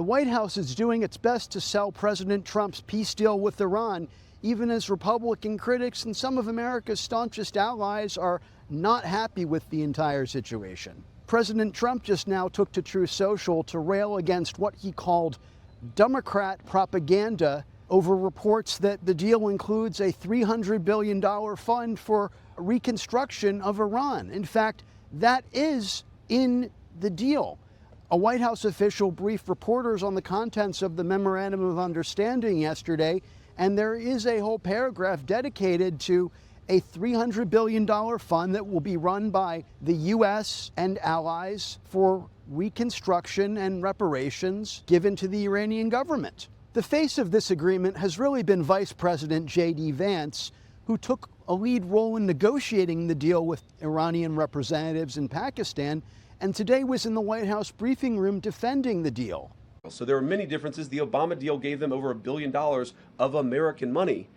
The White House is doing its best to sell President Trump's peace deal with Iran, even as Republican critics and some of America's staunchest allies are not happy with the entire situation. President Trump just now took to Truth Social to rail against what he called Democrat propaganda over reports that the deal includes a $300 billion fund for reconstruction of Iran. In fact, that is in the deal. A White House official briefed reporters on the contents of the Memorandum of Understanding yesterday, and there is a whole paragraph dedicated to a $300 billion fund that will be run by the U.S. and allies for reconstruction and reparations given to the Iranian government. The face of this agreement has really been Vice President J.D. Vance, who took a lead role in negotiating the deal with Iranian representatives in Pakistan, and today was in the White House briefing room defending the deal. So there are many differences. The Obama deal gave them over $1 billion of American money.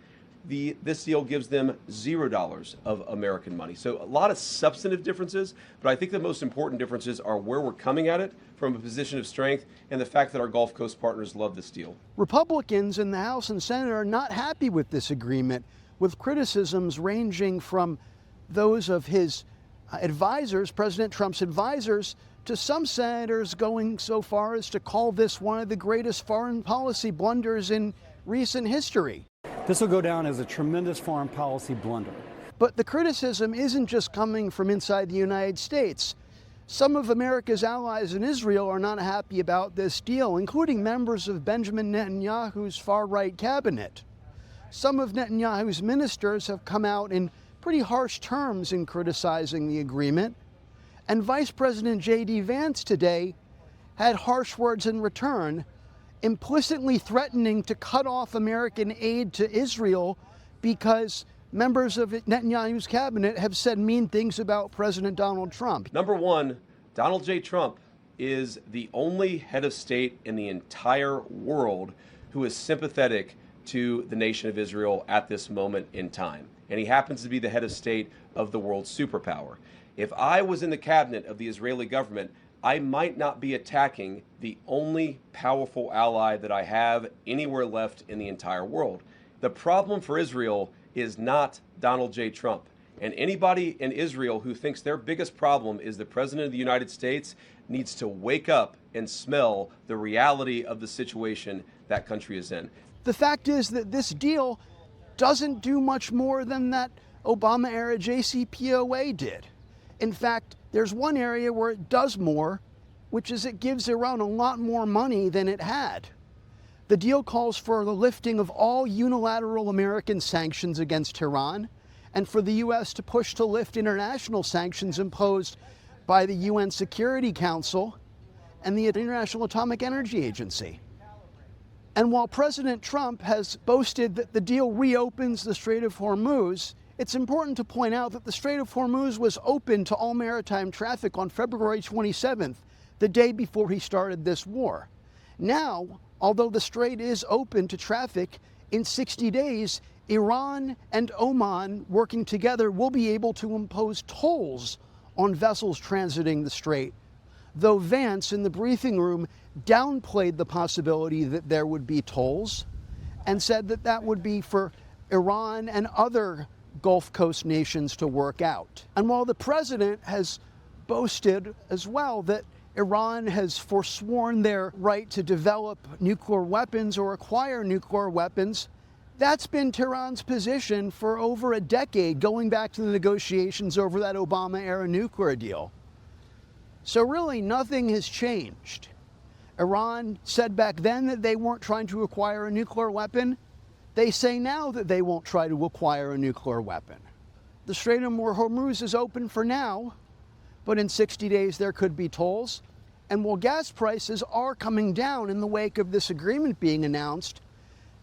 This deal gives them $0 of American money. So a lot of substantive differences, but I think the most important differences are where we're coming at it from a position of strength and the fact that our Gulf Coast partners love this deal. Republicans in the House and Senate are not happy with this agreement, with criticisms ranging from those of his advisors, President Trump's advisors, to some senators going so far as to call this one of the greatest foreign policy blunders in recent history. This will go down as a tremendous foreign policy blunder. But the criticism isn't just coming from inside the United States. Some of America's allies in Israel are not happy about this deal, including members of Benjamin Netanyahu's far-right cabinet. Some of Netanyahu's ministers have come out in pretty harsh terms in criticizing the agreement, and Vice President J.D. Vance today had harsh words in return, implicitly threatening to cut off American aid to Israel because members of Netanyahu's cabinet have said mean things about President Donald Trump. Number one, Donald J. Trump is the only head of state in the entire world who is sympathetic to the nation of Israel at this moment in time. And he happens to be the head of state of the world's superpower. If I was in the cabinet of the Israeli government, I might not be attacking the only powerful ally that I have anywhere left in the entire world. The problem for Israel is not Donald J. Trump. And anybody in Israel who thinks their biggest problem is the President of the United States needs to wake up and smell the reality of the situation that country is in. The fact is that this deal doesn't do much more than that Obama-era JCPOA did. In fact, there's one area where it does more, which is it gives Iran a lot more money than it had. The deal calls for the lifting of all unilateral American sanctions against Iran, and for the U.S. to push to lift international sanctions imposed by the UN Security Council and the International Atomic Energy Agency. And while President Trump has boasted that the deal reopens the Strait of Hormuz, it's important to point out that the Strait of Hormuz was open to all maritime traffic on February 27th, the day before he started this war. Now, although the strait is open to traffic, in 60 days, Iran and Oman, working together, will be able to impose tolls on vessels transiting the strait, though Vance, in the briefing room, downplayed the possibility that there would be tolls and said that that would be for Iran and other Gulf Coast nations to work out. And while the president has boasted as well that Iran has forsworn their right to develop nuclear weapons or acquire nuclear weapons, that's been Tehran's position for over a decade, going back to the negotiations over that Obama-era nuclear deal. So really, nothing has changed. Iran said back then that they weren't trying to acquire a nuclear weapon. They say now that they won't try to acquire a nuclear weapon. The Strait of Hormuz is open for now, but in 60 days there could be tolls. And while gas prices are coming down in the wake of this agreement being announced,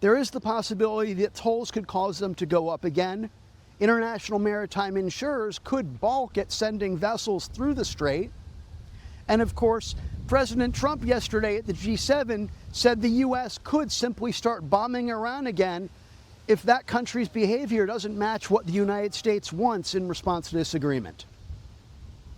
there is the possibility that tolls could cause them to go up again. International maritime insurers could balk at sending vessels through the strait. And of course, President Trump yesterday at the G7 said the U.S. could simply start bombing Iran again if that country's behavior doesn't match what the United States wants in response to this agreement.